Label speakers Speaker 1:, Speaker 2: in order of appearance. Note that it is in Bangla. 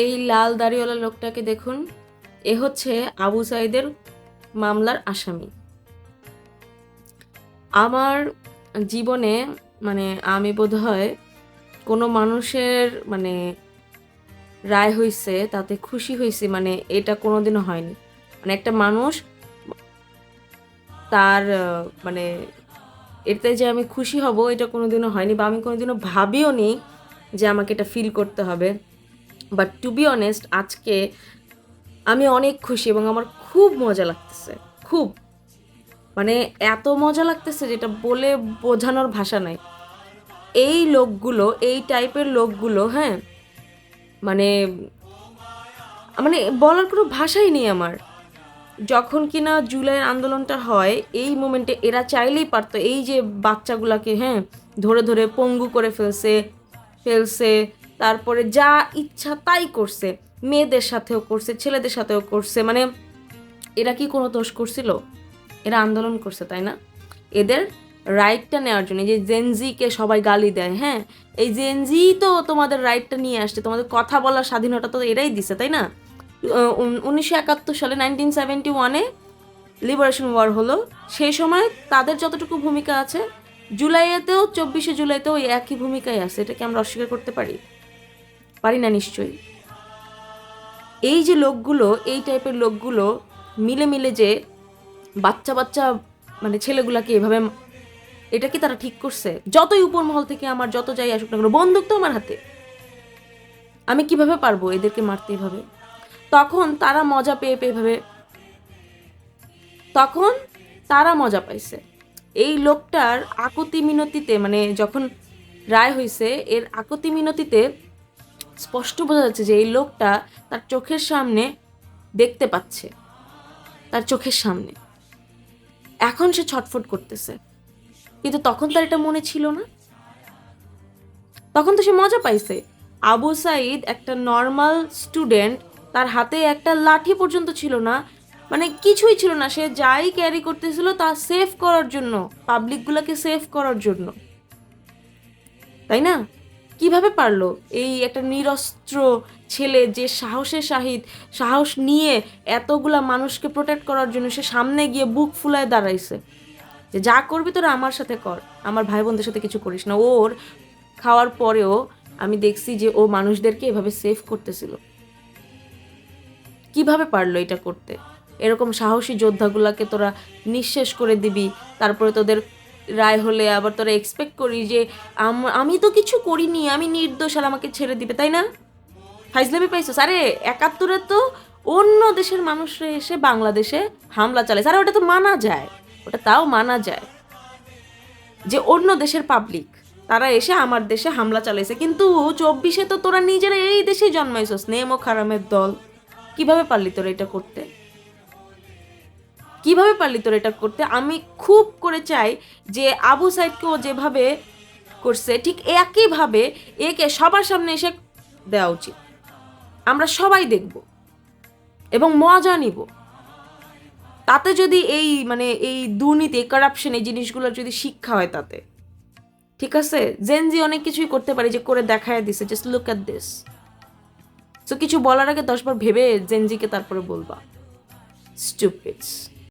Speaker 1: এই লাল দাড়িওয়ালা লোকটাকে দেখুন, এ হচ্ছে আবু সাইদের মামলার আসামি। আমার জীবনে আমি বোধহয় কোনো মানুষের রায় হইছে তাতে খুশি হয়েছি, এটা কোনোদিনও হয়নি। একটা মানুষ তার এতে যে আমি খুশি হব এটা কোনোদিনও হয়নি, বা আমি কোনোদিনও ভাবিও নি যে আমাকে এটা ফিল করতে হবে। বাট টু বি অনেস্ট, আজকে আমি অনেক খুশি এবং আমার খুব মজা লাগতেছে। খুব এত মজা লাগতেছে যেটা বলে বোঝানোর ভাষা নাই। এই লোকগুলো, এই টাইপের লোকগুলো, হ্যাঁ, মানে মানে বলার কোনো ভাষাই নেই আমার। যখন কিনা জুলাইয়ের আন্দোলনটা হয়, এই মোমেন্টে এরা চাইলেই পারতো এই যে বাচ্চাগুলাকে, হ্যাঁ, ধরে ধরে পঙ্গু করে ফেলছে, তারপরে যা ইচ্ছা তাই করছে, মেয়েদের সাথেও করছে, ছেলেদের সাথেও করছে। এরা কি কোনো দোষ করছিল? এরা আন্দোলন করছে, তাই না? এদের রাইটটা নেওয়ার জন্য, যে জেনজিকে সবাই গালি দেয়, হ্যাঁ, এই জেনজি তো তোমাদের রাইটটা নিয়ে আসছে, তোমাদের কথা বলার স্বাধীনতা তো এরাই দিছে, তাই না? 1971 সালে 1971-এ লিবারেশন ওয়ার হলো। সেই সময় তাদের যতটুকু ভূমিকা আছে, জুলাইতেও 24শে জুলাইতেও ওই একই ভূমিকায় আছে। এটাকে আমরা অস্বীকার করতে পারি না নিশ্চয়ই। এই যে লোকগুলো, এই টাইপের লোকগুলো মিলে যে বাচ্চা ছেলেগুলাকে এভাবে, এটা কি তারা ঠিক করছে? যতই উপর মহল থেকে আমার যত যাই আসুক না কেন, বন্দুক তো আমার হাতে, আমি কিভাবে পারবো এদেরকে মারতে এভাবে? তখন তারা মজা তখন তারা মজা পাইছে। এই লোকটার আকুতি মিনতিতে, যখন রায় হয়েছে, এর আকুতি মিনতিতে স্পষ্ট বোঝা যাচ্ছে যে এই লোকটা তার চোখের সামনে দেখতে পাচ্ছে, তার চোখের সামনে। এখন সে ছটফট করতেছে, কিন্তু তখন তার এটা মনে ছিল না। তখন তো সে মজা পাইছে। আবু সাইদ একটা নর্মাল স্টুডেন্ট, তার হাতে একটা লাঠি পর্যন্ত ছিল না, কিছুই ছিল না। সে যাই ক্যারি করতেছিল তা সেভ করার জন্য, পাবলিকগুলোকে সেভ করার জন্য, তাই না? কিভাবে পারলো এই একটা নিরস্ত্র ছেলে, যে সাহস নিয়ে এতগুলা মানুষকে প্রোটেক্ট করার জন্য সে সামনে গিয়ে বুক ফুলায় দাঁড়াইছে, যে যা করবি তোরা আমার সাথে কর, আমার ভাই বোনদের সাথে কিছু করিস না। ওর খাওয়ার পরেও আমি দেখছি যে ও মানুষদেরকে এভাবে সেভ করতেছিল। কিভাবে পারলো এটা করতে? এরকম সাহসী যোদ্ধাগুলাকে তোরা নিঃশেষ করে দিবি, তারপরে তোদের রায় হলে আবার তোরা এক্সপেক্ট করি যে আমি তো কিছু করিনি, আমি নির্দোষ, আর আমাকে ছেড়ে দিবে, তাই না? ফাইজলামি পাইছো? আরে 71-এ তো অন্য দেশের মানুষরা এসে বাংলাদেশে হামলা চালাইছে। আরে ওটা তো মানা যায়, ওটা তাও মানা যায় যে অন্য দেশের পাবলিক তারা এসে আমার দেশে হামলা চালাইছে, কিন্তু 24-এ তো তোরা নিজেরা এই দেশেই জন্মাইছস, নেম ও খারামের দল। কিভাবে পারলি তোরা এটা করতে? কিভাবে পারলি তোরা এটা করতে? আমি খুব করে চাই যে আবু সাইদকেও যেভাবে করছে ঠিক একইভাবে একে সবার সামনে এসে দেওয়া উচিত। আমরা সবাই দেখব এবং মজা নিব। তাতে যদি এই দুর্নীতি, কারাপশন, এই জিনিসগুলোর যদি শিক্ষা হয় তাতে, ঠিক আছে? জেনজি অনেক কিছুই করতে পারে, যে করে দেখায় দিছে, just look at this. So কিছু বলার আগে 10 বার ভেবে জেনজিকে তারপরে বলবা। স্টুপিডস।